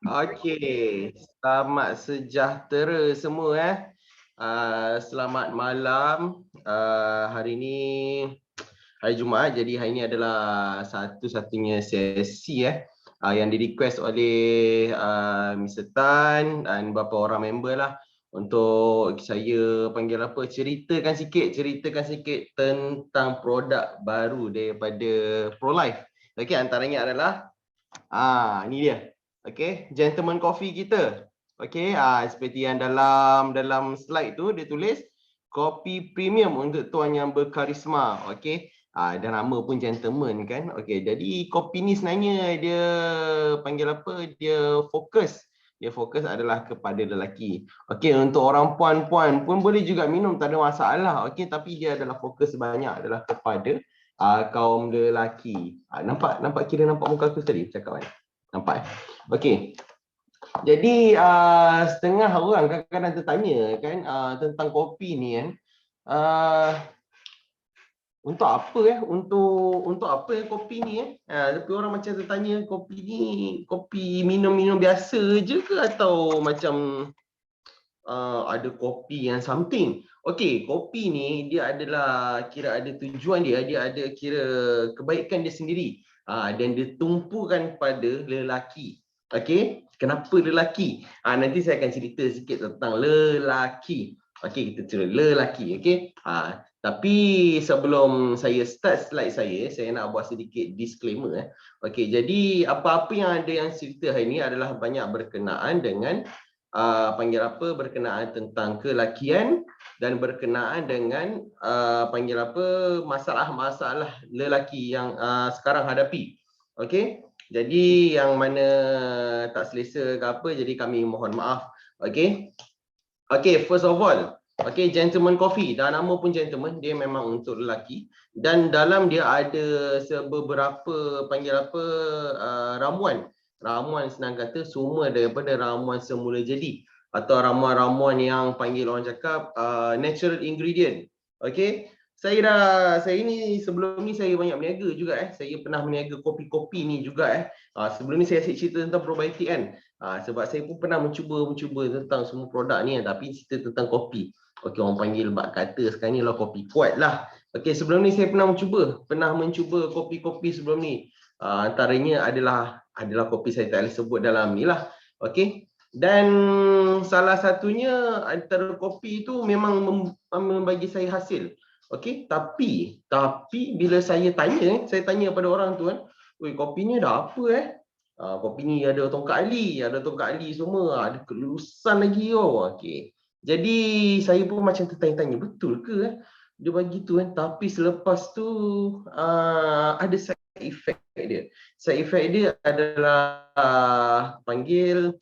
Okey, selamat sejahtera semua selamat malam. Hari ini hari Jumaat, jadi hari ini adalah satu-satunya sesi yang di-request oleh Mr. Tan dan beberapa orang member lah untuk saya panggil apa, ceritakan sikit tentang produk baru daripada ProLife. Okey, antaranya adalah ni dia. Okey, gentleman coffee kita. Okey, seperti yang dalam slide tu dia tulis kopi premium untuk tuan yang berkarisma. Okey. Dan nama pun gentleman kan. Okey, jadi kopi ni sebenarnya dia panggil apa? Dia fokus adalah kepada lelaki. Okey, untuk orang puan-puan pun boleh juga minum, tak ada masalah. Okey, tapi dia adalah fokus banyak adalah kepada kaum lelaki. Nampak muka aku tadi cakap kan? Nampak? Okey. Jadi setengah orang kadang-kadang tertanya kan tentang kopi ni kan. Untuk apa untuk apa kopi ni tapi orang macam tertanya kopi ni kopi minum-minum biasa je ke atau macam ada kopi yang something. Okey, kopi ni dia adalah kira ada tujuan dia ada kira kebaikan dia sendiri. Dan dia tumpukan pada lelaki. Okey, kenapa lelaki? Nanti saya akan cerita sikit tentang lelaki. Okey, kita cerita lelaki, okey. Tapi sebelum saya start slide saya nak buat sedikit disclaimer Okey, jadi apa-apa yang ada yang cerita hari ini adalah banyak berkenaan dengan panggil apa berkenaan tentang kelakian dan berkenaan dengan panggil apa masalah-masalah lelaki yang sekarang hadapi. Okey. Jadi yang mana tak selesa ke apa, jadi kami mohon maaf. Okey. Okey, first of all, okey, gentleman coffee. Dah nama pun gentleman, dia memang untuk lelaki dan dalam dia ada beberapa panggil apa ramuan. Ramuan senang kata semua daripada ramuan semula jadi atau ramuan-ramuan yang panggil orang cakap natural ingredient. Okey. Saya ini sebelum ni saya banyak berniaga juga Saya pernah berniaga kopi-kopi ni juga sebelum ni saya asyik cerita tentang probiotik kan. Sebab saya pun pernah mencuba tentang semua produk ni tapi cerita tentang kopi. Okey, orang panggil bab kata sekarang ni lah kopi kuat lah. Okey, sebelum ni saya pernah mencuba kopi-kopi sebelum ni. Antaranya adalah kopi saya tak boleh sebut dalam ni lah. Okey. Dan salah satunya antara kopi itu memang membagi saya hasil. Okey, tapi bila saya tanya pada orang tu kan, "Oi, kopi ni ada apa kopi ni ada tongkat ali semua, ada kelulusan lagi Okey. Jadi saya pun macam tertanya-tanya, betul ke dia bagi tu kan? Tapi selepas tu ada side effect dia. Side effect dia adalah panggil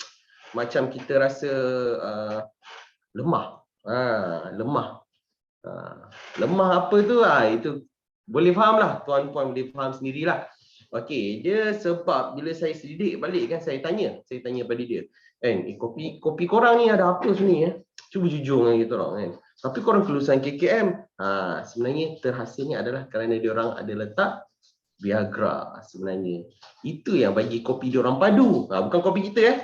macam kita rasa lemah. Lemah. Lemah apa tu? Itu boleh faham lah. Tuan-puan boleh faham sendirilah. Okey, dia sebab bila saya selidik balik kan, saya tanya pada dia. Kopi korang ni ada apa sebenarnya? Cuba jujur dengan kita orang kan. Tapi korang kelulusan KKM. Sebenarnya terhasilnya adalah kerana dia orang ada letak Viagra sebenarnya. Itu yang bagi kopi dia orang padu. Bukan kopi kita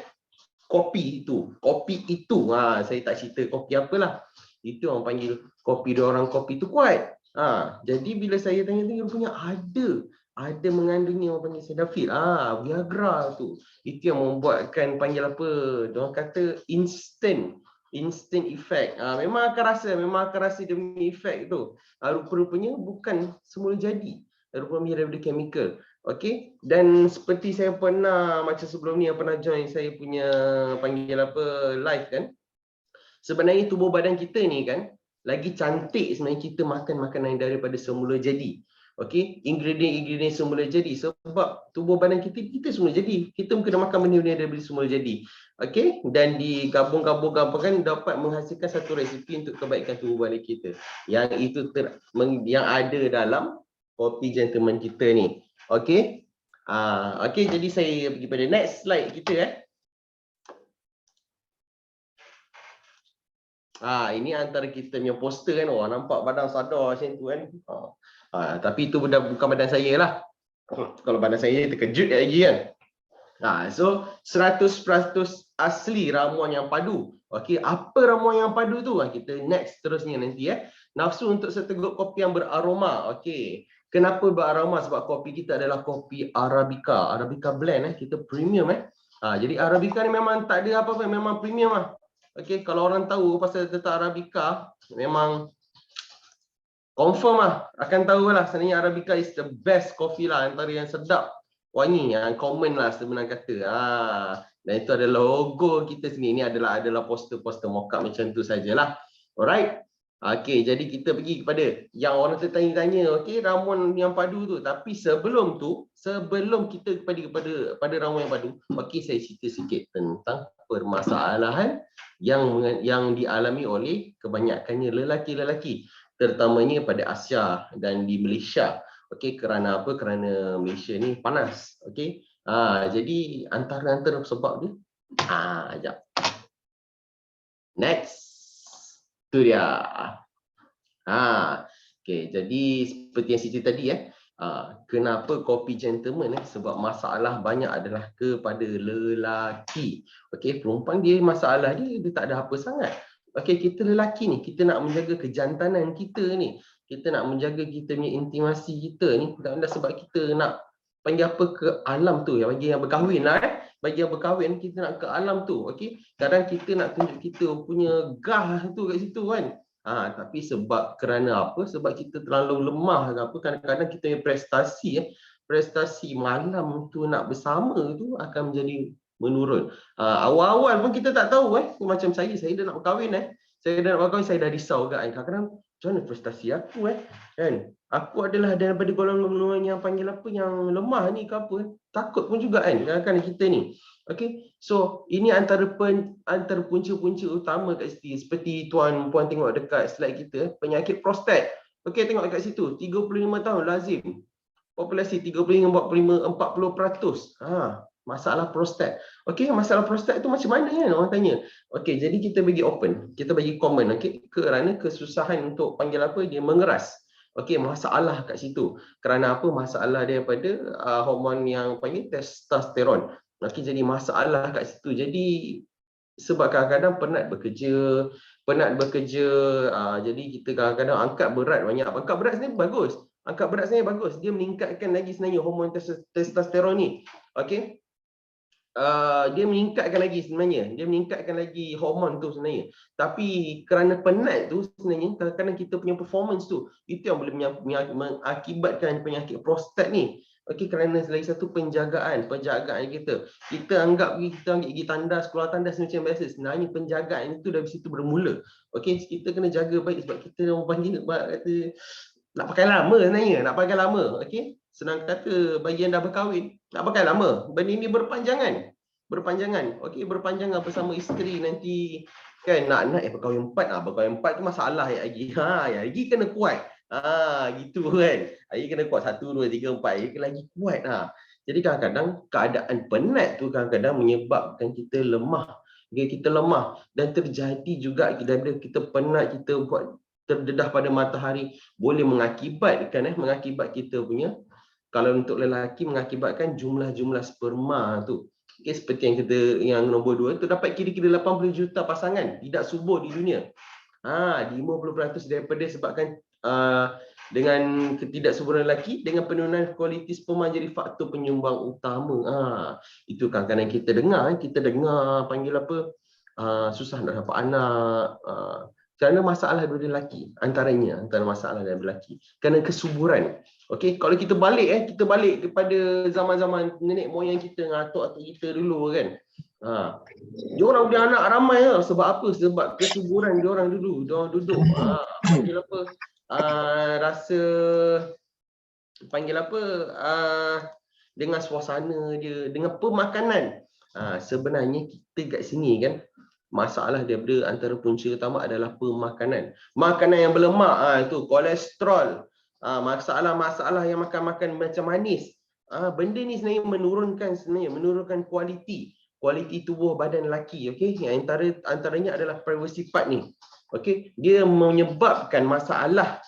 Kopi itu. Saya tak cerita kopi apalah. Itu orang panggil kopi dia orang kopi tu kuat. Jadi bila saya tanya-tanya rupanya ada mengandungi orang panggil Cetaphil. Viagra tu. Itu yang membuatkan panggil apa? Dia orang kata instant effect. Memang akan rasa dia punya effect tu. Rupa-rupanya bukan semula jadi. Rupanya daripada chemical. Okey, dan seperti saya pernah macam sebelum ni yang pernah join saya punya panggil apa live kan. Sebenarnya tubuh badan kita ni kan lagi cantik sebenarnya kita makan makanan daripada semula jadi. Okey, ingredient semula jadi sebab tubuh badan kita semula jadi. Kita kena makan benda-benda daripada semula jadi. Okey, dan digabung-gabungkan dapat menghasilkan satu resipi untuk kebaikan tubuh badan kita. Yang itu yang ada dalam kopi gentleman kita ni. Okey. Okey, jadi saya pergi pada next slide kita ini antara kita punya poster kan. Nampak badan sadar macam tu kan. Tapi itu bukan badan saya lah. Kalau badan saya terkejut lagi kan. So 100% asli ramuan yang padu. Okey, apa ramuan yang padu tu? Kita next terusnya nanti Nafsu untuk seteguk kopi yang beraroma. Okey. Kenapa beraroma? Sebab kopi kita adalah kopi Arabica. Arabica blend kita premium jadi Arabica ni memang tak ada apa-apa, memang premium Okey, kalau orang tahu pasal tentang Arabica, memang confirm akan tahu sebenarnya Arabica is the best coffee antara yang sedap, wangi, yang common sebenarnya kata. Dan itu adalah logo kita sini. Ini adalah poster-poster mock-up macam tu sajalah. Alright. Okey, jadi kita pergi kepada yang orang tertanya-tanya, okey, ramuan yang padu tu. Tapi sebelum kita pada ramuan yang padu, okey, saya cerita sikit tentang permasalahan yang dialami oleh kebanyakannya lelaki-lelaki, terutamanya pada Asia dan di Malaysia. Okey, kerana apa? Kerana Malaysia ni panas. Okey. Jadi antara sebab dia. Sekejap. Next. Tu dia. Okey, jadi seperti yang cerita tadi kenapa kopi gentleman sebab masalah banyak adalah kepada lelaki. Okey, perempuan dia masalah dia tak ada apa sangat. Okey, kita lelaki ni, kita nak menjaga kejantanan kita ni. Kita nak menjaga kita punya intimasi kita ni sebab kita nak panggil apa ke alam tu bagi yang berkahwin bagi yang berkahwin kita nak ke alam tu. Okey, kadang kita nak tunjuk kita punya gah tu kat situ kan. Tapi sebab kerana apa? Sebab kita terlalu lemah ke apa, kadang-kadang kita punya prestasi malam tu nak bersama tu akan menjadi menurun. Awal-awal pun kita tak tahu macam saya dah nak berkahwin saya dah nak berkahwin, saya dah risau kan. Kadang-kadang macam mana prestasi aku kan? Aku adalah daripada golongan yang panggil apa, yang lemah ni ke apa. Takut pun juga kan kadang-kadang kita ni. Okey, so ini antara punca-punca utama kat situ. Seperti puan tengok dekat slide kita, penyakit prostat. Okey, tengok dekat situ, 35 tahun lazim. Populasi 35-40%. Masalah prostat. Okey, masalah prostat tu macam mana kan orang tanya. Okey, jadi kita bagi open, kita bagi common, okey, kerana kesusahan untuk panggil apa, dia mengeras. Okey, masalah kat situ. Kerana apa? Masalah daripada hormon yang panggil testosteron. Okey, jadi masalah kat situ. Jadi sebab kadang-kadang penat bekerja, jadi kita kadang-kadang angkat berat banyak. Angkat berat sebenarnya bagus. Dia meningkatkan lagi sebenarnya hormon testosteron ni. Okey. Dia meningkatkan lagi hormon tu sebenarnya. Tapi kerana penat tu sebenarnya, kadang-kadang kita punya performance tu, itu yang boleh mengakibatkan penyakit prostat ni. Okey, kerana lagi satu penjagaan kita. Kita anggap pergi tandas, keluar tandas macam biasa. Sebenarnya penjagaan itu dari situ bermula. Okey, kita kena jaga baik sebab kita orang panggil kata nak pakai lama sebenarnya, okey. Senang kata bagi yang dah berkahwin, nak pakai lama. Benda ini berpanjangan. Okey, berpanjangan bersama isteri nanti kan nak berkahwin 4 tu masalah lagi. Lagi kena kuat. Gitu kan. Lagi kena kuat 1 2 3 4 lagi kuat Jadi kadang-kadang keadaan penat tu kadang-kadang menyebabkan kita lemah. Kita lemah dan terjadi juga daripada kita penat, kita buat terdedah pada matahari, boleh mengakibatkan kita punya, kalau untuk lelaki mengakibatkan jumlah sperma tu. Okay, seperti yang nombor 2 tu dapat kira-kira 80 juta pasangan tidak subur di dunia. 50% daripada sebabkan dengan ketidaksuburan lelaki, dengan penurunan kualiti sperma jadi faktor penyumbang utama. Itu kadang-kadang kita dengar panggil apa, susah nak dapat anak, kerana masalah daripada lelaki, antara masalah daripada lelaki kerana kesuburan. Okey, kalau kita balik kepada zaman-zaman nenek moyang kita dengan atuk-atuk kita dulu kan. Dia orang punya anak ramai sebab apa? Sebab kesuburan dia orang dulu. Dia orang duduk panggil apa? Rasa panggil apa? Dengan suasana dia, dengan pemakanan. Sebenarnya kita kat sini kan, masalah daripada antara punca utama adalah pemakanan. Makanan yang berlemak, itu kolesterol. Masalah yang makan macam manis. Benda ni sebenarnya menurunkan kualiti tubuh badan lelaki. Okey, antaranya adalah privacy part ni. Okey, dia menyebabkan masalah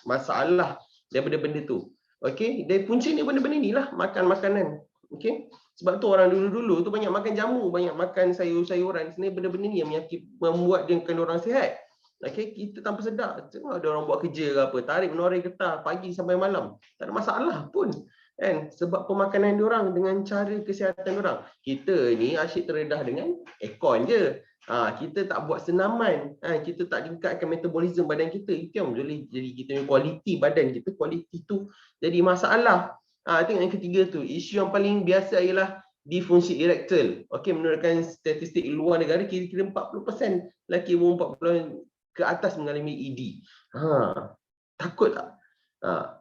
daripada benda tu. Okey, dari punca ni benda-benda ni lah, makan makanan Okey. Sebab tu orang dulu-dulu tu banyak makan jamu, banyak makan sayur-sayuran. Sebenarnya benda-benda ni yang membuat dia kan orang sihat. Okey, kita tanpa sedar, tengok ada orang buat kerja ke apa, tarik menoreh getah pagi sampai malam. Tak ada masalah pun. Kan? Sebab pemakanan diorang dengan cara kesihatan diorang. Kita ni asyik terdedah dengan aircon je. Kita tak buat senaman, kita tak tingkatkan metabolisme badan kita. Itu yang boleh jadi kita punya kualiti badan kita, kualiti tu jadi masalah. Tengok yang ketiga tu, isu yang paling biasa ialah disfungsi erektil. Okey, menurutkan statistik luar negara, kira-kira 40% lelaki umur 40 ke atas mengalami ED. Takut tak?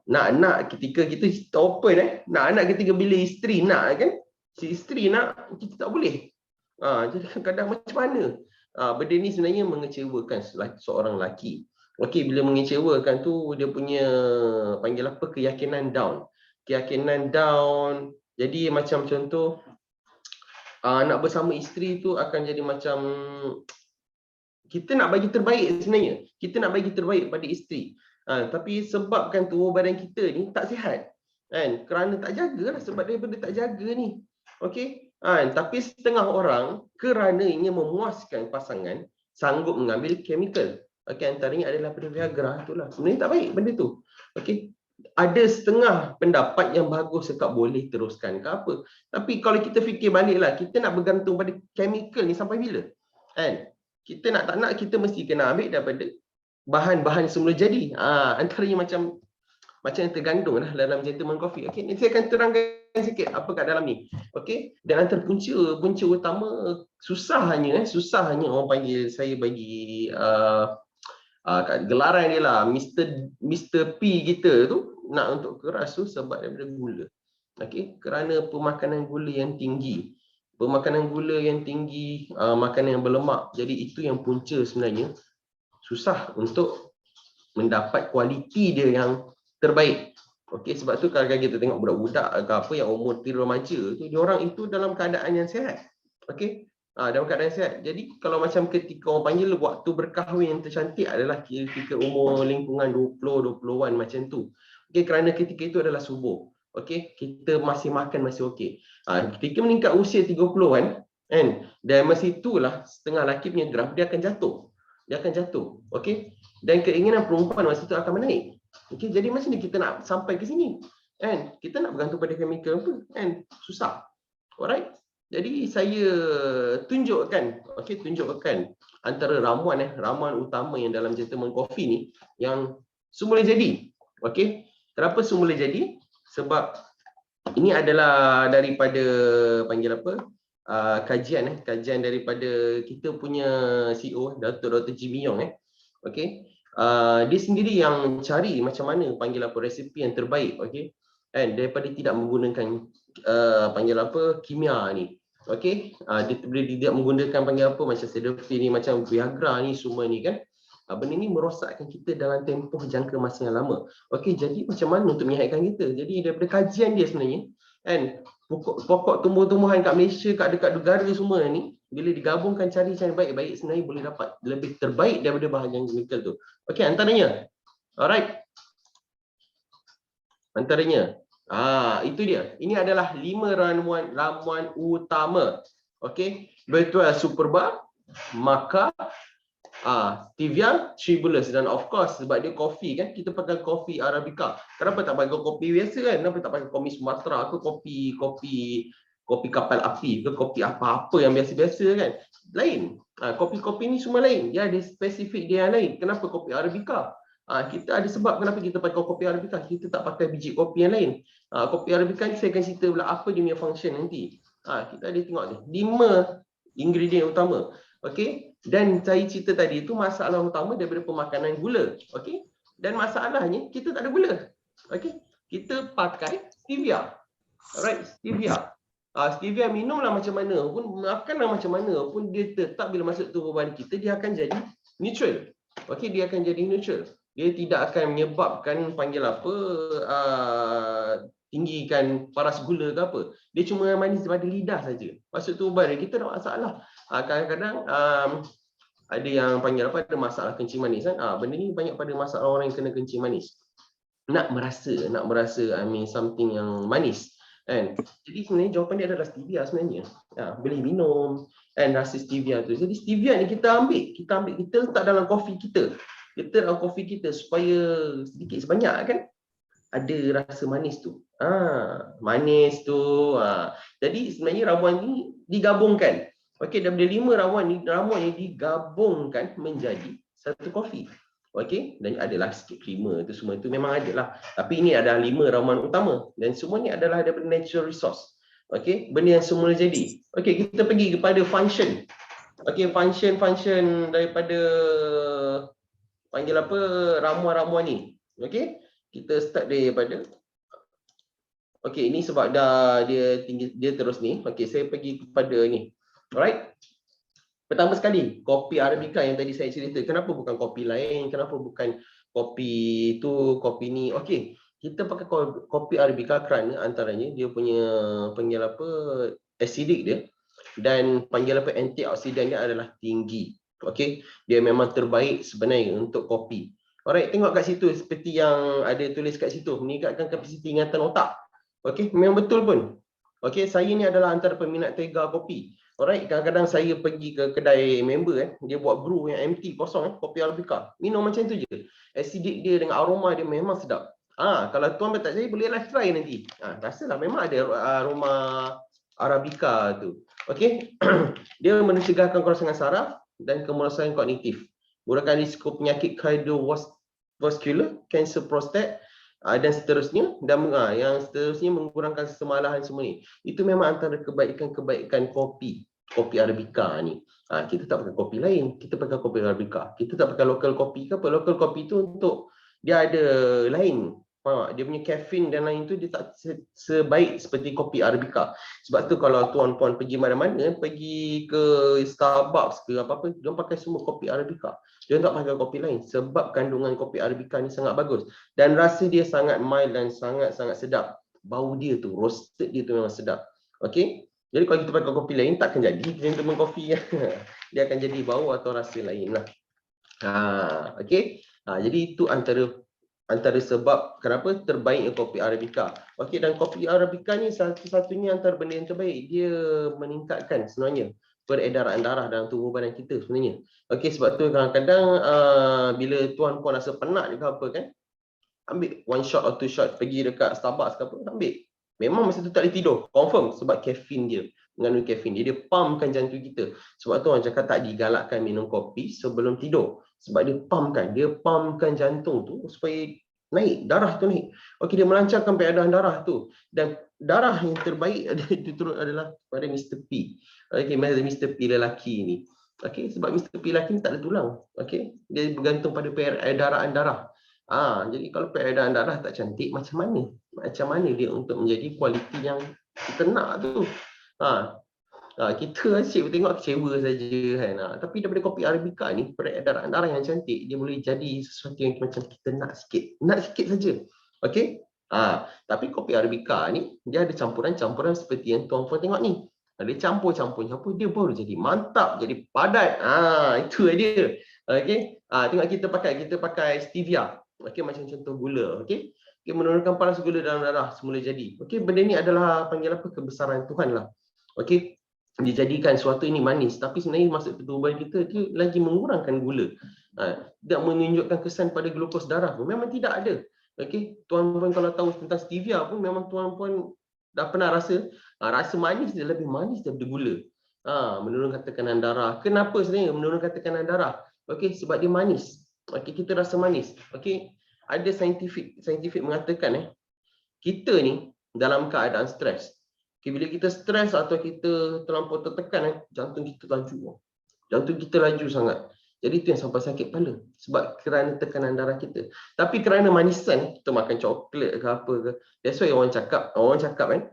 Nak ketika kita open nak ketika bila isteri nak kan, si isteri nak, kita tak boleh. Jadi kadang-kadang macam mana? Benda ni sebenarnya mengecewakan seorang lelaki. Okey, bila mengecewakan tu dia punya panggil apa, keyakinan down. Keyakinan down. Jadi macam contoh nak bersama isteri tu akan jadi macam kita nak bagi terbaik sebenarnya. Kita nak bagi terbaik pada isteri. Tapi sebabkan tubuh badan kita ni tak sihat. Kan? Kerana tak jaga lah, sebab daripada tak jaga ni. Okey? Tapi setengah orang kerana ingin memuaskan pasangan sanggup mengambil chemical. Okey, antaranya adalah pada Viagra itulah. Sebenarnya tak baik benda tu. Okey? Ada setengah pendapat yang bagus cakap boleh teruskan ke apa. Tapi kalau kita fikir baliklah, kita nak bergantung pada chemical ni sampai bila? Kan? Kita nak tak nak, kita mesti kena ambil daripada bahan-bahan semula jadi. Antaranya macam yang tergantung lah dalam gentleman coffee. Okey, saya akan terangkan sikit apa kat dalam ni. Okey, dan antara punca utama susahnya orang panggil saya bagi gelaran dia lah, Mr. P kita tu nak untuk keras tu sebab daripada gula. Okey, kerana pemakanan gula yang tinggi. Pemakanan gula yang tinggi, makanan yang berlemak. Jadi itu yang punca sebenarnya susah untuk mendapat kualiti dia yang terbaik. Okey, sebab tu kalau kita tengok budak-budak ke apa yang umur remaja tu, diorang itu dalam keadaan yang sihat. Okey, dalam keadaan sihat. Jadi kalau macam ketika orang panggil waktu berkahwin yang tercantik adalah ketika umur lingkungan 20-20-an macam tu. Okey, kerana ketika itu adalah subuh. Okey, kita masih makan masih okey. Ketika meningkat usia 30-an kan, dan masa itulah setengah lelaki punya graf dia akan jatuh. Okey, dan keinginan perempuan masa itu akan menaik. Okey, jadi macam ni kita nak sampai ke sini kan, kita nak bergantung pada chemical pun kan, susah. Alright, jadi saya tunjukkan antara ramuan utama yang dalam gentleman coffee ni yang semula jadi. Okey, kenapa semula jadi? Sebab ini adalah daripada panggil apa, kajian daripada kita punya CEO Dr. Jimmy Yong. Okey, dia sendiri yang cari macam mana panggil apa resipi yang terbaik, okey, and daripada tidak menggunakan panggil apa kimia ni. Okey, dia tidak menggunakan panggil apa macam Sedafi ni, macam Viagra ni, semua ni kan. Benda ni merosakkan kita dalam tempoh jangka masa yang lama. Okey, jadi macam mana untuk menyihatkan kita? Jadi daripada kajian dia sebenarnya kan, pokok tumbuh-tumbuhan kat Malaysia, kat dekat negara semua ni, bila digabungkan cari cara baik-baik, sebenarnya boleh dapat lebih terbaik daripada bahan yang chemical tu. Okey, antaranya. Alright. Antaranya. Itu dia. Ini adalah 5 ramuan utama. Okey, Virtual Superba, Maca, stevia, tribulus, dan of course sebab dia kopi kan, kita pakai kopi Arabica. Kenapa tak pakai kopi biasa kan? Kenapa tak pakai kopi Sumatera ke kopi kapal api ke kopi apa-apa yang biasa-biasa kan? Lain. Kopi-kopi ni semua lain. Dia ada spesifik dia yang lain. Kenapa kopi Arabica? Kita ada sebab kenapa kita pakai kopi Arabica. Kita tak pakai biji kopi yang lain. Kopi Arabica ni saya akan cerita pula apa dia punya function nanti. Kita ada tengok ni 5 ingredient utama. Okey, dan saya cerita tadi itu masalah utama daripada pemakanan gula. Okey, dan masalahnya kita tak ada gula. Okey, kita pakai stevia. Alright, stevia. Stevia minumlah macam mana pun, makanlah macam mana pun, dia tetap bila masuk tubuh badan kita dia akan jadi neutral. Okey, dia akan jadi neutral. Dia tidak akan menyebabkan panggil apa tinggikan paras gula ke apa. Dia cuma manis pada lidah saja. Masuk tubuh badan kita tak masalah. Kadang-kadang ada yang panggil apa, ada masalah kencing manis kan. Benda ni banyak pada masalah orang yang kena kencing manis. Nak merasa I mean something yang manis Kan? Jadi sebenarnya jawapan dia adalah stevia sebenarnya. Boleh minum dan rasa stevia tu. Jadi stevia ni kita ambil, kita letak dalam kopi kita. Kita dalam kopi kita supaya sedikit sebanyak kan ada rasa manis tu. Manis tu. Jadi sebenarnya ramuan ni digabungkan. Okey, daripada 5 ramuan ni digabungkan menjadi satu kopi. Okey, dan adalah sikit creamer tu semua itu memang ada lah. Tapi ini adalah 5 ramuan utama dan semua ni adalah daripada natural resource. Okey, benda yang semula jadi. Okey, kita pergi kepada function. Okey, function daripada panggil apa ramuan-ramuan ni. Okey, kita start daripada okey, ini sebab dah dia tinggi, dia terus ni. Okey, saya pergi kepada ni. Alright. Pertama sekali, kopi Arabica yang tadi saya cerita. Kenapa bukan kopi lain? Kenapa bukan kopi tu, kopi ni? Okey, kita pakai kopi Arabica kerana antaranya dia punya panggil apa acidic dia dan panggil apa antioksidan dia adalah tinggi. Okey, dia memang terbaik sebenarnya untuk kopi. Alright, tengok kat situ seperti yang ada tulis kat situ, meningkatkan kapasiti ingatan otak. Okey, memang betul pun. Okey, saya ni adalah antara peminat tega kopi. Alright, kadang-kadang saya pergi ke kedai member dia buat brew yang empty kosong kopi Arabica. Minum macam tu je. Acidic dia dengan aroma dia memang sedap. Kalau tuan tak percaya bolehlah try nanti. Rasalah memang ada aroma Arabica tu. Okey. Dia mencegahkan kerongkongan saraf dan kemalasan kognitif. Murahkan risiko penyakit kardiovaskular, kanser prostat dan seterusnya yang seterusnya mengurangkan kesemalahan semua ni. Itu memang antara kebaikan kopi Arabica ni. Kita tak pakai kopi lain, kita pakai kopi Arabica. Kita tak pakai local kopi ke apa? Local kopi tu untuk dia ada lain. Dia punya caffeine dan lain tu dia tak sebaik seperti kopi Arabica. Sebab tu kalau tuan-puan pergi mana-mana, pergi ke Starbucks ke apa-apa, dia pakai semua kopi Arabica. Dia tak pakai kopi lain sebab kandungan kopi Arabica ni sangat bagus dan rasa dia sangat mild dan sangat-sangat sedap. Bau dia tu, roasted dia tu memang sedap. Okey? Jadi kalau kita pakai kopi lain takkan jadi gentleman kopi. Dia akan jadi bau atau rasa lain lah. Okey? Jadi itu antara sebab kenapa terbaiknya kopi Arabica. Okey, dan kopi Arabica ni satu-satunya antara benda yang terbaik. Dia meningkatkan sebenarnya peredaran darah dalam tubuh badan kita sebenarnya. Okey, sebab tu kadang-kadang bila tuan-puan rasa penat ke apa kan, ambil 1 shot atau 2 shot, pergi dekat Starbucks ke apa, ambil. Memang masa tu tak boleh tidur, confirm sebab caffeine dia. Mengandung caffeine dia pumpkan jantung kita. Sebab tu orang cakap tak digalakkan minum kopi sebelum tidur. Sebab dia pumpkan jantung tu supaya naik, darah tu naik. Okey, dia melancarkan peredaran darah tu. Dan darah yang terbaik itu turut adalah pada Mr. P. Okey, Mr. P lelaki ni. Okey, sebab Mr. P lelaki ni tak ada tulang. Okey, dia bergantung pada peredaran darah. Jadi kalau peredaran darah tak cantik, macam mana? Macam mana dia untuk menjadi kualiti yang kita nak tu? Kita asyik tengok kecewa saja kan. Tapi daripada kopi Arabica ni, peredaran darah yang cantik, dia boleh jadi sesuatu yang macam kita nak sikit. Nak sikit saja. Okey? Tapi kopi Arabica ni, dia ada campuran-campuran seperti yang tuan-puan tengok ni. Dia campur, dia baru jadi mantap, jadi padat. Itu dia. Okey? Tengok kita pakai stevia. Okey, macam contoh gula. Okey? Menurunkan paras gula dalam darah semula jadi. Okey, benda ni adalah panggil apa? Kebesaran Tuhan lah. Okey? Dijadikan sesuatu ini manis, tapi sebenarnya masuk ke tubuh kita dia lagi mengurangkan gula. Tidak menunjukkan kesan pada glukos darah pun memang tidak ada. Okey, tuan-puan kalau tahu tentang stevia pun memang tuan-puan dah pernah rasa manis dia lebih manis daripada gula. Menurunkan tekanan darah. Kenapa sebenarnya menurunkan tekanan darah? Okey, sebab dia manis. Okey, kita rasa manis. Okey, ada saintifik mengatakan kita ni dalam keadaan stres. Okay, bila kita stres atau kita terlampau tertekan, jantung kita laju. Jantung kita laju sangat. Jadi itu yang sampai sakit kepala. Sebab kerana tekanan darah kita. Tapi kerana manisan, kita makan coklat ke apa ke. That's why orang cakap kan,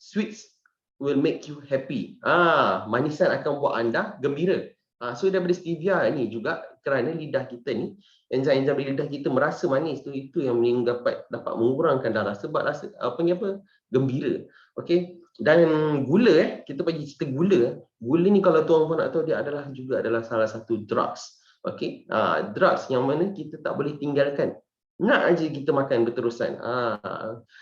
sweets will make you happy. Manisan akan buat anda gembira. So daripada stevia ni juga kerana lidah kita ni, enzim-enzim lidah kita merasa manis tu, itu yang dapat mengurangkan darah sebab rasa gembira. Okey, dan gula kita bagi cerita gula ni kalau tuan-puan nak tahu dia adalah salah satu drugs. Okey, drugs yang mana kita tak boleh tinggalkan. Nak aja kita makan berterusan.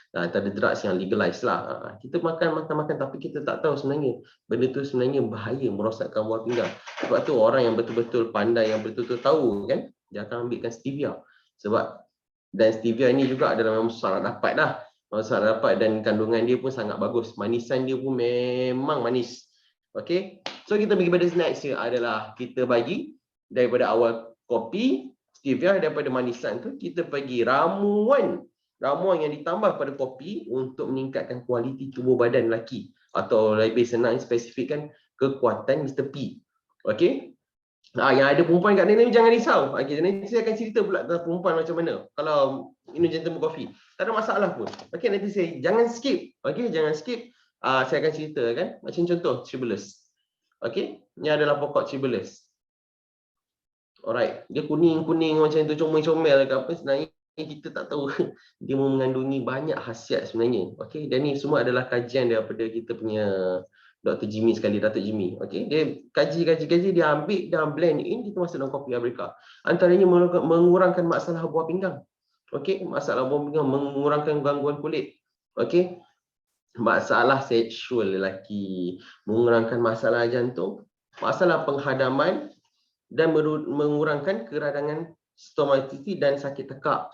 Tak ada drugs yang legalize lah. Kita makan tapi kita tak tahu sebenarnya benda tu sebenarnya bahaya, merosakkan buah pinggang. Sebab tu orang yang betul-betul pandai, yang betul-betul tahu kan, dia akan ambilkan stevia. Sebab dan stevia ni juga adalah memang sangat dapat dah. Sangat dapat dan kandungan dia pun sangat bagus. Manisan dia pun memang manis. Okey. So kita pergi pada snacks dia adalah kita bagi daripada awal kopi, stevia, daripada manisan tu kita bagi ramuan yang ditambah pada kopi untuk meningkatkan kualiti tubuh badan lelaki, atau lebih senang spesifikkan kekuatan Mr. P. Okey. Yang ada perempuan kat ni jangan risau. Okey, nanti saya akan cerita pula tentang perempuan macam mana kalau minum gentleman coffee. Tak ada masalah pun. Okey, nanti saya jangan skip. Okey, jangan skip. Saya akan cerita kan. Macam contoh Tribulus. Okey, ni adalah pokok Tribulus. Alright, dia kuning-kuning macam tu, comel-comel ke apa, sebenarnya kita tak tahu dia mengandungi banyak khasiat sebenarnya. Okey, dan ni semua adalah kajian daripada kita punya Dr. Jimmy sekali, Dr. Jimmy. Okey, dia kaji, dia ambil dan blend in, kita masuk dalam kopi Arabica. Antaranya mengurangkan masalah buah pinggang. Okey, masalah buah pinggang, mengurangkan gangguan kulit. Okey, masalah seksual lelaki, mengurangkan masalah jantung, masalah penghadaman, dan mengurangkan keradangan stomatitis dan sakit tekak.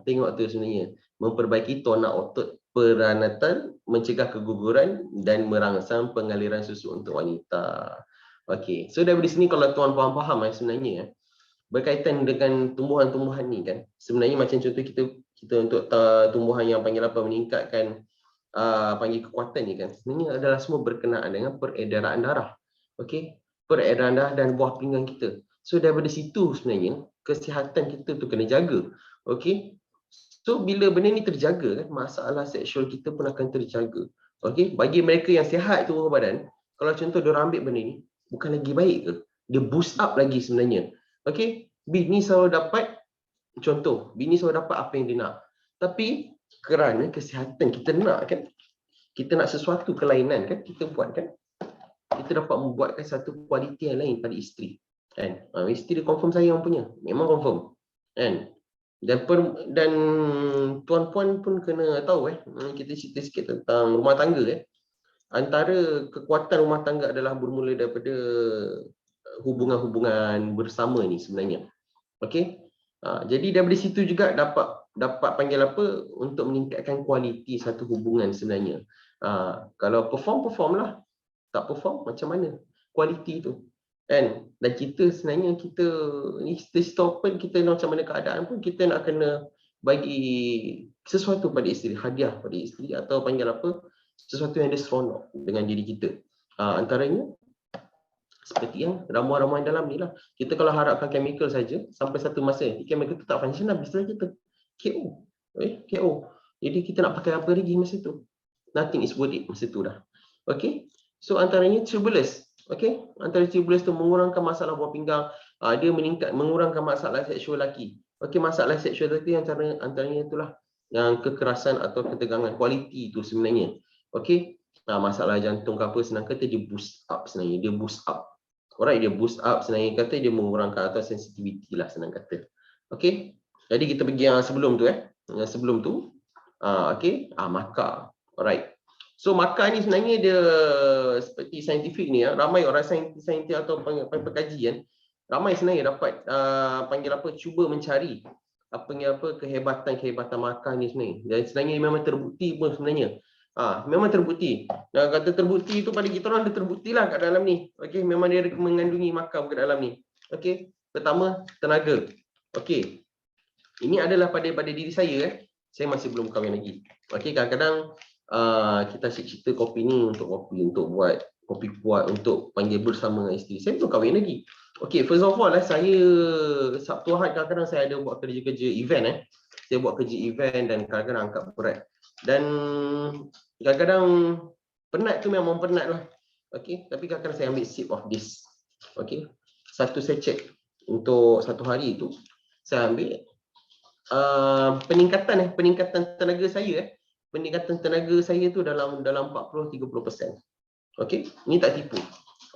Tengok tu sebenarnya. Memperbaiki tonak otot peranatal, mencegah keguguran dan merangsang pengaliran susu untuk wanita. Okey, so dari sini kalau tuan faham sebenarnya berkaitan dengan tumbuhan-tumbuhan ni kan. Sebenarnya macam contoh kita untuk tumbuhan yang panggil apa, meningkatkan panggil kekuatan ni kan. Sebenarnya adalah semua berkenaan dengan peredaran darah. Okey, peredaran darah dan buah pinggang kita. So daripada situ sebenarnya kesihatan kita tu kena jaga. Okey. So bila benda ni terjaga kan, masalah seksual kita pun akan terjaga. Okey, bagi mereka yang sihat tubuh badan, kalau contoh dia ambil benda ni, bukan lagi baik ke? Dia boost up lagi sebenarnya. Okey, bini selalu dapat apa yang dia nak. Tapi kerana kesihatan kita nak kan, kita nak sesuatu kelainan kan, kita buat kan, kita dapat membuatkan satu kualiti yang lain pada isteri kan. Isteri dia confirm sayang punya, memang confirm kan. Dan tuan-puan pun kena tahu kita cerita sikit tentang rumah tangga antara kekuatan rumah tangga adalah bermula daripada hubungan-hubungan bersama ni sebenarnya. Okey. Jadi daripada situ juga dapat panggil apa, untuk meningkatkan kualiti satu hubungan sebenarnya. Kalau perform lah, tak perform macam mana kualiti tu kan. Dan kita sebenarnya kita stop pun, kita macam mana keadaan pun kita nak kena bagi sesuatu pada isteri, hadiah pada isteri, atau panggil apa, sesuatu yang ada seronok dengan diri kita. Antaranya seperti yang ramuan-ramuan dalam ni lah. Kita kalau harapkan chemical saja, sampai satu masa chemical tu tak functional, biasanya kita KO. KO. Jadi kita nak pakai apa lagi masa tu? Nothing is worth it masa tu dah. Okey. So antaranya Tribulus. Okey. Antara Tribulus tu mengurangkan masalah buah pinggang, dia mengurangkan masalah seksual lelaki. Okey, masalah seksual lelaki antaranya itulah yang kekerasan atau ketegangan, kualiti tu sebenarnya. Okey. Masalah jantung ke apa, senang kata dia boost up sebenarnya, dia boost up. Alright, dia boost up sebenarnya kata, dia mengurangkan atau sensitivity lah senang kata. Okey. Jadi kita pergi yang sebelum tu Yang sebelum tu okey, maca. Alright. So maca ni sebenarnya dia seperti saintifik ni ramai orang saintis atau pengkaji ramai sebenarnya dapat panggil apa, cuba mencari kehebatan maca ni sebenarnya. Dan sebenarnya memang terbukti pun sebenarnya. Memang terbukti. Dan kata terbukti tu pada kita orang, dia terbukti lah kat dalam ni. Okey, memang dia mengandungi maca kat dalam ni. Okey, pertama tenaga. Okey. Ini adalah pada diri saya Saya masih belum kahwin lagi. Okey, kadang-kadang kita cerita kopi ni untuk buat kopi kuat, untuk panggil bersama dengan isteri. Saya belum kahwin lagi. Okey, first of all saya Sabtu Ahad kadang-kadang saya ada buat kerja-kerja event Saya buat kerja event dan kadang-kadang angkat berat. Dan kadang-kadang penat tu memang penat lah. Okey, tapi kadang-kadang saya ambil sip of this. Okey. Satu sachet untuk satu hari tu saya ambil peningkatan tenaga saya peningkatan tenaga saya tu dalam 40-30%. Okey, ini tak tipu.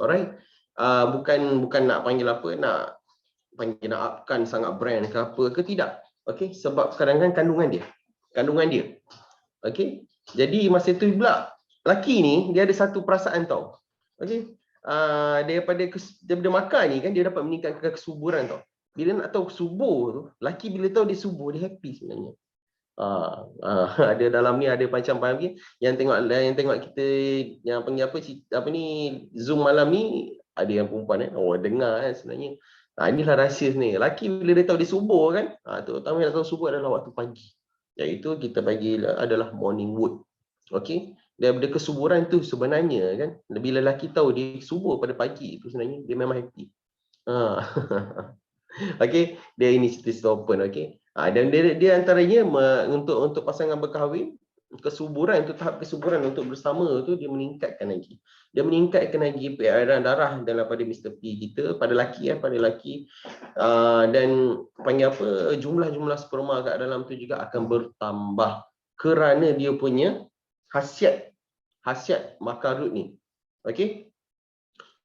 Alright. Bukan nak panggil apa, nak panggil naapkan sangat brand ke apa ke, tidak. Okey, sebab kadang-kadang kandungan dia. Okey, jadi masa tu pula lelaki ni dia ada satu perasaan tau. Okey, daripada makan ni kan dia dapat meningkatkan kesuburan tau. Bila nak tahu subur tu, lelaki bila tahu dia subur, dia happy sebenarnya. Ada dalam ni ada macam panggil yang tengok kita yang panggil apa ni Zoom malam ni, ada yang perempuan dengar sebenarnya. Inilah rahsia ni. Lelaki bila dia tahu dia subur kan, terutama yang tahu subur adalah waktu pagi. Iaitu kita bagi adalah morning wood. Okey. Daripada kesuburan tu sebenarnya kan, bila lelaki tahu dia subur pada pagi itu sebenarnya dia memang happy. Okey, dia initiative open, okey. Dan dia antaranya untuk pasangan berkahwin, kesuburan untuk tahap kesuburan untuk bersama tu dia meningkatkan lagi. Dia meningkatkan lagi peredaran darah daripada Mr. P kita pada lelaki dan panggil apa, jumlah sperma kat dalam tu juga akan bertambah kerana dia punya khasiat makarut ni. Okey.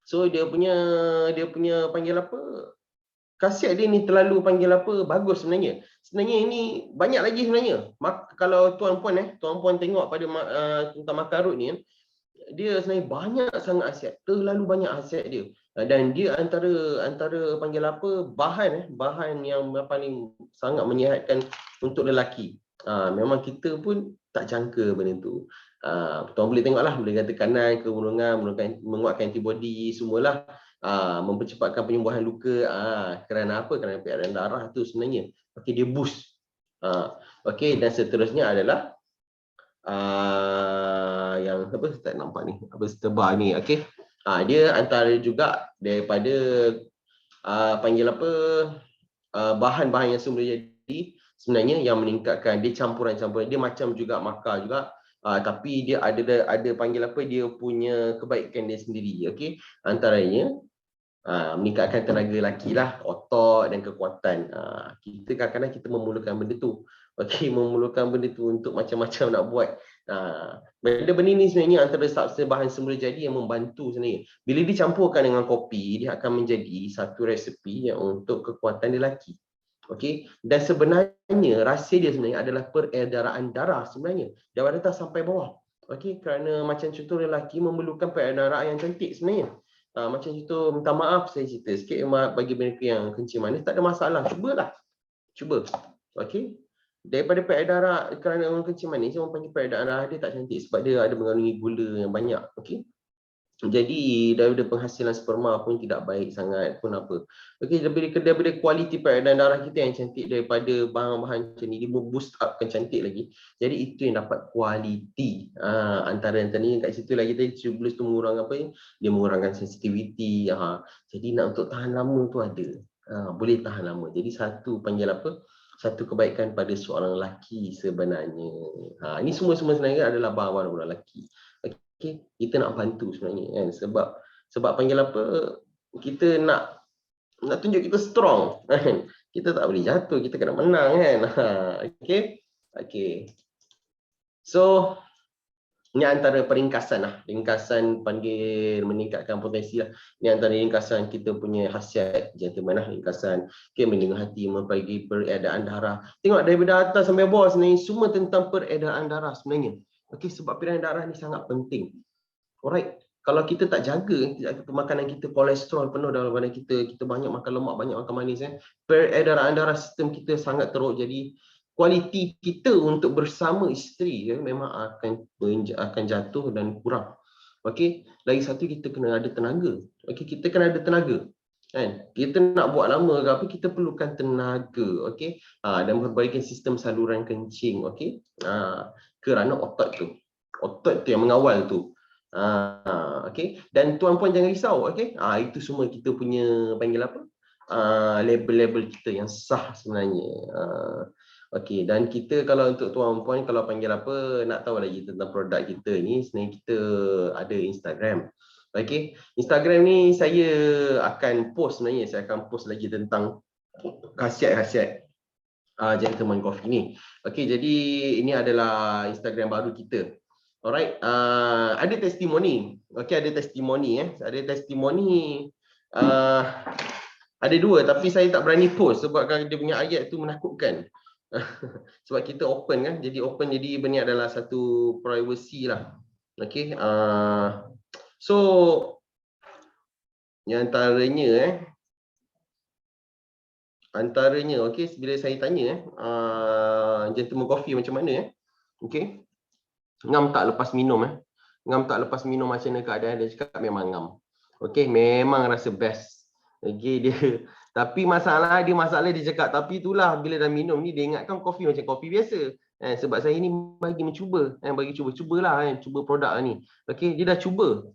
So dia punya panggil apa, khasiat dia ni terlalu panggil apa, bagus sebenarnya. Sebenarnya ini banyak lagi sebenarnya. Kalau tuan-puan tengok pada tentang makarut ni, dia sebenarnya banyak sangat khasiat, terlalu banyak khasiat dia. Dan dia antara panggil apa, bahan yang paling sangat menyihatkan untuk lelaki. Memang kita pun tak jangka benda tu. Tuan boleh tengoklah, boleh kata kanan, kemurungan, menguatkan antibody, semualah. Mempercepatkan penyembuhan luka. Kerana apa? Kerana peredaran darah tu sebenarnya. Okey, dia boost. Okey, dan seterusnya adalah yang apa tak nampak ni, apa setebar ni. Okey. Dia antara juga daripada panggil apa, bahan-bahan yang semula jadi sebenarnya yang meningkatkan, dia campuran dia macam juga makar juga. Tapi dia ada panggil apa, dia punya kebaikan dia sendiri. Okey, antaranya meningkatkan tenaga lelaki lah, otot dan kekuatan. Kita kadang-kadang kita memerlukan benda tu. Okey, memerlukan benda tu untuk macam-macam nak buat. Benda-benda ni sebenarnya antara bahan semula jadi yang membantu sebenarnya. Bila dicampurkan dengan kopi, dia akan menjadi satu resepi yang untuk kekuatan lelaki. Okey, dan sebenarnya rahsia dia sebenarnya adalah peredaran darah sebenarnya dari atas sampai bawah. Okey, kerana macam contoh lelaki memerlukan peredaran darah yang cantik sebenarnya. Macam contoh, minta maaf saya cerita sikit bagi mereka yang kencing manis, tak ada masalah, cuba. Okey, daripada peredaran darah, kerana orang kencing manis orang panggil peredaran darah dia tak cantik sebab dia ada mengandungi gula yang banyak. Okey, jadi daripada penghasilan sperma pun tidak baik sangat pun apa. Okey, daripada kualiti peredaran darah kita yang cantik, daripada bahan-bahan macam ni, dia boost upkan cantik lagi. Jadi itu yang dapat kualiti. Antara ni kat situ lagi tadi cuba tu mengurangkan apa, dia mengurangkan sensitivity. Jadi nak untuk tahan lama tu ada. Boleh tahan lama. Jadi satu panggil apa? Satu kebaikan pada seorang lelaki sebenarnya. Ini semua sebenarnya adalah bahan-bahan orang lelaki. Okay, kita nak bantu sebenarnya kan, sebab panggil apa, kita nak tunjuk kita strong kan, kita tak boleh jatuh, kita kena menang kan. Okey, so ini antara ringkasan panggil meningkatkan potensi lah. Ini antara ringkasan kita punya khasiat gentleman lah, ringkasan. Okey, mendengar hati, membagi peredaran darah. Tengok daripada atas sampai bawah sebenarnya semua tentang peredaran darah sebenarnya. Okey, sebab peredaran darah ni sangat penting. Alright, kalau kita tak jaga makanan kita, kolesterol penuh dalam badan kita, kita banyak makan lemak, banyak makan manis, peredaran darah sistem kita sangat teruk. Jadi kualiti kita untuk bersama isteri memang akan jatuh dan kurang. Okey, lagi satu kita kena ada tenaga. Okey, kita kena ada tenaga. Kan? Kita nak buat lama ke apa, kita perlukan tenaga. Okey, dan memperbaikan sistem saluran kencing. Okey, kerana otot tu yang mengawal tu. Okey, dan tuan-puan jangan risau. Okey, itu semua kita punya panggil apa, label-label kita yang sah sebenarnya. Okey, dan kita kalau untuk tuan-puan kalau panggil apa, nak tahu lagi tentang produk kita ni, sebenarnya kita ada Instagram. Okey, Instagram ni saya akan post lagi tentang khasiat-khasiat Gentleman Coffee ni. Okey, jadi ini adalah Instagram baru kita. Alright, ada testimoni. Okey, ada testimoni. Ada testimoni Ada dua, tapi saya tak berani post sebab kan dia punya ayat tu menakutkan. Sebab kita open kan, jadi open, jadi benda adalah satu privacy lah. Okay, so yang antaranya okay, bila saya tanya gentleman coffee macam mana okay, ngam tak lepas minum ngam tak lepas minum macam mana keadaan, dia cakap memang ngam. Okay, memang rasa best. Okay, dia tapi masalah dia cakap, tapi itulah bila dah minum ni dia ingatkan kopi macam kopi biasa. Sebab saya ni bagi mencuba, bagi cubalah cuba produk ni. Okay, dia dah cuba.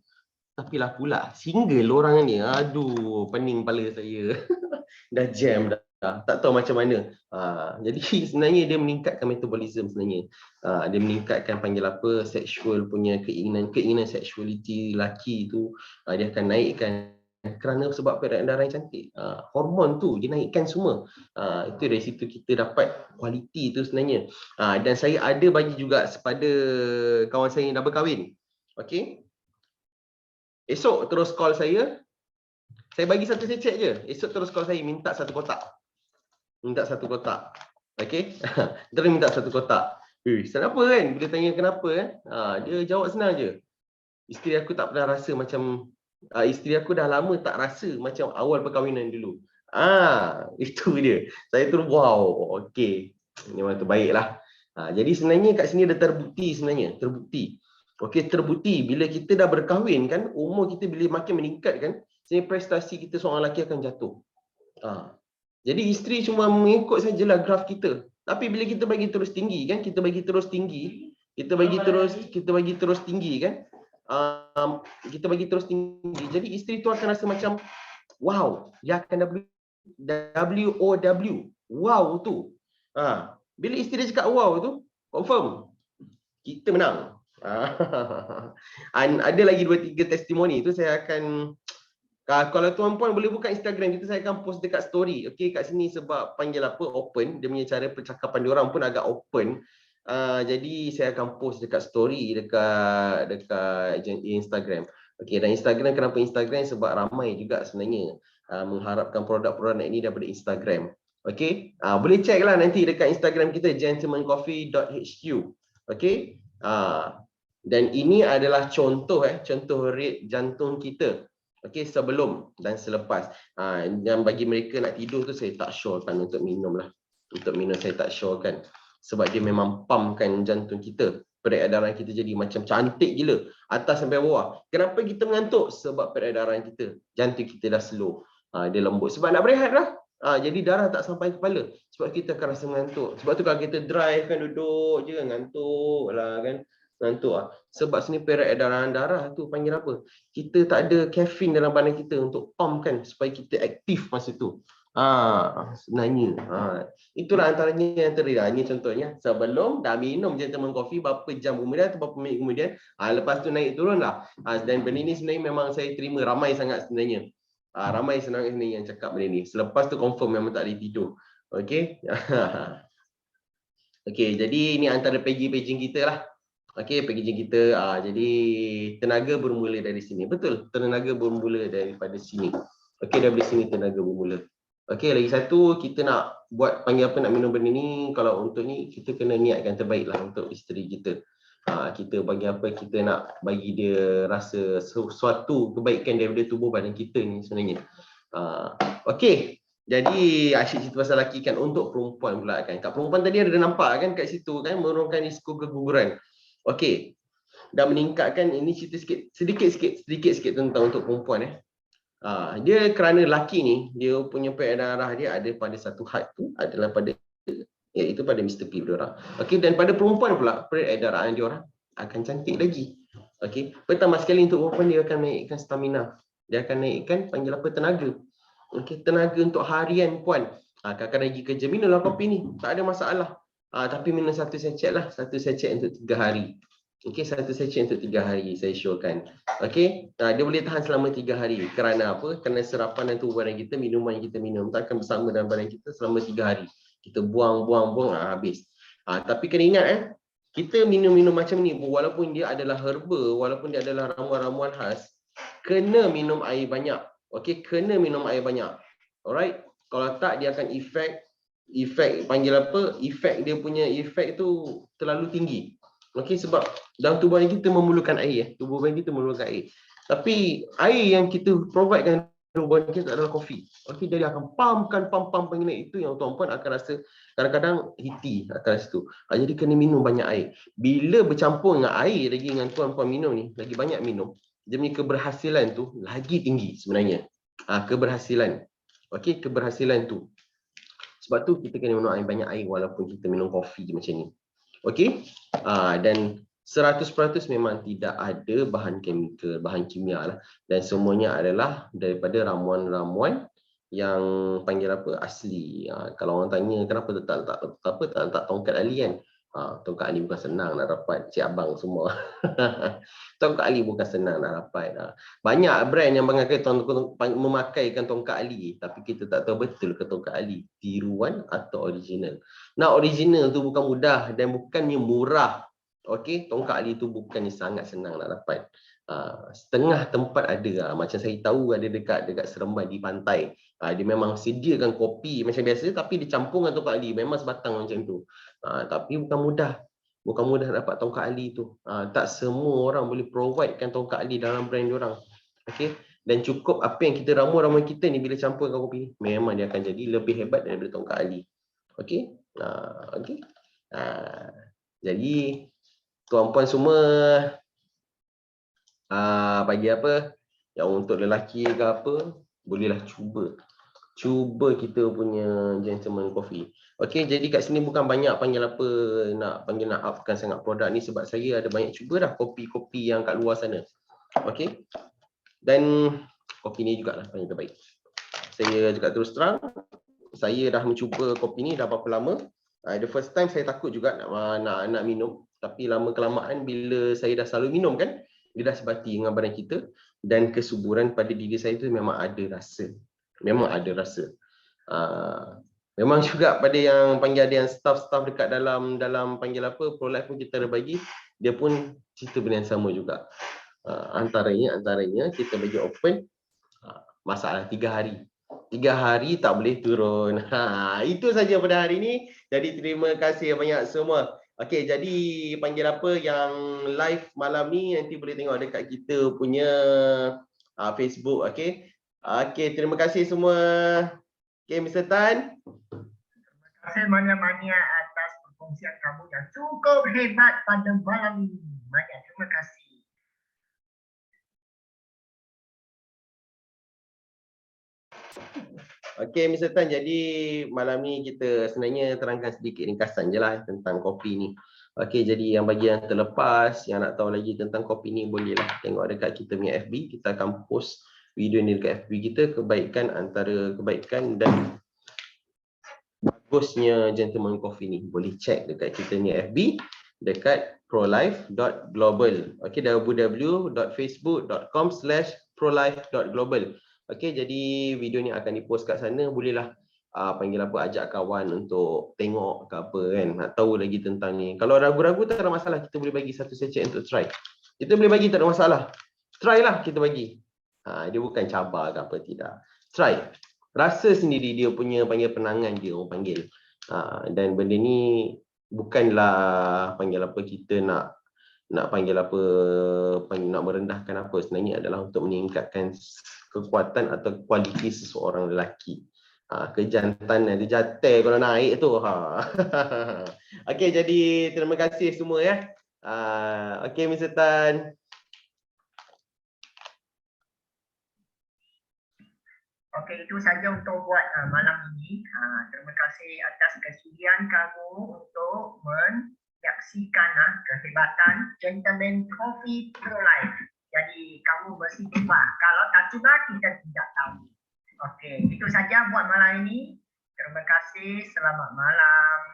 Tapi lah pula single orang ni, aduh pening kepala saya. Dah jam dah. Tak tahu macam mana. Jadi sebenarnya dia meningkatkan metabolism sebenarnya. Dia meningkatkan panggil apa, sexual punya keinginan sexuality lelaki tu, dia akan naikkan kerana sebab peredaran darah yang cantik. Hormon tu dia naikkan semua. Itu dari situ kita dapat kualiti tu sebenarnya. Dan saya ada bagi juga kepada kawan saya yang dah berkahwin. Okey. Esok terus call saya bagi satu secek je. Esok terus call saya minta satu kotak. Okey. Terus minta satu kotak. Kenapa kan? Bila tanya kenapa dia jawab senang je. Isteri aku tak pernah rasa macam isteri aku dah lama tak rasa macam awal perkahwinan dulu. Itu dia. Saya terus wow, okey. Memang terbaiklah. Jadi sebenarnya kat sini dah terbukti sebenarnya, Okey, terbukti bila kita dah berkahwin kan, umur kita bila makin meningkat kan, sebenarnya prestasi kita seorang lelaki akan jatuh. Jadi isteri cuma mengikut sajalah graf kita. Tapi bila kita bagi terus tinggi kan, kita bagi terus tinggi kan, kita bagi terus tinggi. Jadi isteri tu akan rasa macam wow, dia akan WOW. Wow tu. Bila isteri cakap wow tu, confirm kita menang. Ada lagi 2-3 testimoni tu saya akan, kalau tuan-puan boleh buka Instagram kita, saya akan post dekat story. Okey, kat sini sebab panggil apa, open, dia punya cara percakapan diorang pun agak open. Jadi saya akan post dekat story dekat Instagram. Okey, dan Instagram, kenapa Instagram? Sebab ramai juga sebenarnya mengharapkan produk-produk ini daripada Instagram. Okey, boleh check lah nanti dekat Instagram kita, gentlemancoffee.hq. Okey, dan ini adalah contoh rate jantung kita. Okey, sebelum dan selepas. Dan bagi mereka nak tidur tu saya tak syorkan untuk minum lah. Untuk minum saya tak syorkan. Sebab dia memang pumpkan jantung kita. Peredaran kita jadi macam cantik gila. Atas sampai bawah. Kenapa kita mengantuk? Sebab peredaran kita, jantung kita dah slow. Dia lembut. Sebab nak berehat lah. Jadi darah tak sampai kepala. Sebab kita akan rasa mengantuk. Sebab tu kalau kita drive kan, duduk je kan, ngantuk lah kan. Sebab sini peredaran darah tu panggil apa? Kita tak ada kafein dalam badan kita untuk pump kan, supaya kita aktif masa tu. Sebenarnya itulah antaranya yang terjadi. Ini contohnya sebelum dah minum gentleman coffee, berapa jam kemudian atau berapa minit kemudian, lepas tu naik turun lah. Dan benda ni sebenarnya memang saya terima ramai sangat sebenarnya. Ramai senang ini yang cakap benda ni. Selepas tu confirm memang tak boleh tidur. Okey. Okey, jadi ini antara paging kita lah. Okey, packaging kita. Jadi tenaga bermula dari sini. Betul, tenaga bermula daripada sini. Okey, daripada sini tenaga bermula. Okey, lagi satu, kita nak buat panggil apa, nak minum benda ni, kalau untuk ni kita kena niatkan terbaiklah untuk isteri kita. Kita bagi apa, kita nak bagi dia rasa sesuatu kebaikan daripada tubuh badan kita ni sebenarnya. Okey. Jadi asyik cerita pasal lelaki kan. Untuk perempuan pula kan. Kat perempuan tadi ada nampak kan kat situ kan, menurunkan risiko keguguran. Okey, dah meningkatkan. Ini cerita sedikit sikit tentang untuk perempuan dia kerana lelaki ni, dia punya peredaran darah dia ada pada satu had tu adalah pada, iaitu pada Mr. P diorang. Okey, dan pada perempuan pula peredaran diorang akan cantik lagi. Okey, pertama sekali untuk perempuan dia akan naikkan stamina. Dia akan naikkan panggil apa, tenaga. Okey, tenaga untuk harian puan. Kadang-kadang pergi kerja, minumlah kopi ni, tak ada masalah. Tapi minum satu secet lah, satu secet untuk 3 hari. Okey, satu secet untuk 3 hari saya syorkan. Okey, dia boleh tahan selama 3 hari. Kerana apa? Kerana serapan dan tubuh badan kita, minuman yang kita minum tak akan bersama dalam badan kita selama 3 hari. Kita buang, habis. Tapi kena ingat kita minum-minum macam ni, walaupun dia adalah herba, walaupun dia adalah ramuan-ramuan khas, kena minum air banyak. Okey, kena minum air banyak. Alright, kalau tak dia akan efek panggil apa? Efek dia punya efek tu terlalu tinggi. Okey, sebab dalam tubuh kita memerlukan air, tubuh badan kita memerlukan air. Tapi air yang kita providekan tubuh badan kita adalah kopi. Okey, jadi akan pam pengingat itu yang tuan-puan akan rasa kadang-kadang hiti atas situ. Jadi kena minum banyak air. Bila bercampur dengan air lagi dengan tuan-puan minum ni, lagi banyak minum, demi keberhasilan tu lagi tinggi sebenarnya. Keberhasilan. Okey, keberhasilan tu. Sebab tu kita kena minum air, banyak air walaupun kita minum kopi macam ni. Okey? Dan 100% memang tidak ada bahan kimia, bahan kimia lah. Dan semuanya adalah daripada ramuan-ramuan yang panggil apa? Asli. Kalau orang tanya kenapa tak letak tongkat ali kan? Tongkat ali bukan senang nak dapat, cik abang semua. Tongkat ali bukan senang nak dapat. Banyak brand yang memakaikan tongkat ali, tapi kita tak tahu betul ke tongkat ali tiruan atau original. Nah, original tu bukan mudah dan bukannya murah. Okey, tongkat ali tu bukannya sangat senang nak dapat. Setengah tempat ada, macam saya tahu ada dekat Seremban di pantai. Dia memang sediakan kopi macam biasa tapi dicampur dengan tongkat ali, memang sebatang macam tu. Tapi bukan mudah dapat tongkat ali tu. Tak semua orang boleh providekan tongkat ali dalam brand diorang. Okey, dan cukup apa yang kita ramuan kita ni bila campur dengan kopi, memang dia akan jadi lebih hebat daripada tongkat ali. Okey. Okey. Jadi tuan-puan semua bagi apa yang untuk lelaki ke apa, bolehlah cuba kita punya gentleman coffee. Okey, jadi kat sini bukan banyak panggil apa nak upkan sangat produk ni sebab saya ada banyak cuba dah kopi-kopi yang kat luar sana. Okey. Dan kopi ni jugalah paling terbaik. Saya juga terus terang, saya dah mencuba kopi ni dah berapa lama. The first time saya takut juga nak minum, tapi lama kelamaan bila saya dah selalu minum kan, dia dah sebati dengan badan kita dan kesuburan pada diri saya tu memang ada rasa. Memang juga pada yang panggil ada yang staff-staff dekat dalam panggil apa Pro Life pun kita ada bagi, dia pun cerita benda yang sama juga. Antaranya kita bagi open masalah 3 hari. 3 hari tak boleh turun. Itu saja pada hari ini. Jadi terima kasih banyak semua. Okey, jadi panggil apa yang live malam ni nanti boleh tengok dekat kita punya Facebook. Okey. Okey, terima kasih semua. Okey, Mr. Tan. Terima kasih banyak-banyak atas perkongsian kamu yang cukup hebat pada malam ini. Banyak terima kasih. Okey, Mr. Tan. Jadi malam ni kita sebenarnya terangkan sedikit ringkasan je lah tentang kopi ni. Okey, jadi yang bagi yang terlepas, yang nak tahu lagi tentang kopi ni, bolehlah tengok dekat kita punya FB. Kita akan post video ni dekat FB kita, antara kebaikan dan bagusnya Gentleman Coffee ni. Boleh check dekat kita ni FB, dekat prolife.global. Okey, www.facebook.com/prolife.global. Okey, jadi video ni akan dipost kat sana. Bolehlah panggil apa, ajak kawan untuk tengok ke apa kan, nak tahu lagi tentang ni. Kalau ragu-ragu tak ada masalah, kita boleh bagi satu sachet untuk try. Kita boleh bagi, tak ada masalah. Try lah kita bagi. Dia bukan cabar ke apa, tidak. Try. Rasa sendiri dia punya panggil penangan dia orang panggil. Dan benda ni bukanlah panggil apa kita nak panggil apa, nak merendahkan apa, sebenarnya adalah untuk meningkatkan kekuatan atau kualiti seseorang lelaki. Kejantanan dia jatuh kalau naik tu. Okey, jadi terima kasih semua ya. Okey, Mr. Tan. Okey, itu saja untuk buat malam ini. Terima kasih atas kesudian kamu untuk menyaksikan kehebatan Gentleman Coffee Pro Life. Jadi kamu mesti cuba. Kalau tak cuba, kita tidak tahu. Okey, itu saja buat malam ini. Terima kasih. Selamat malam.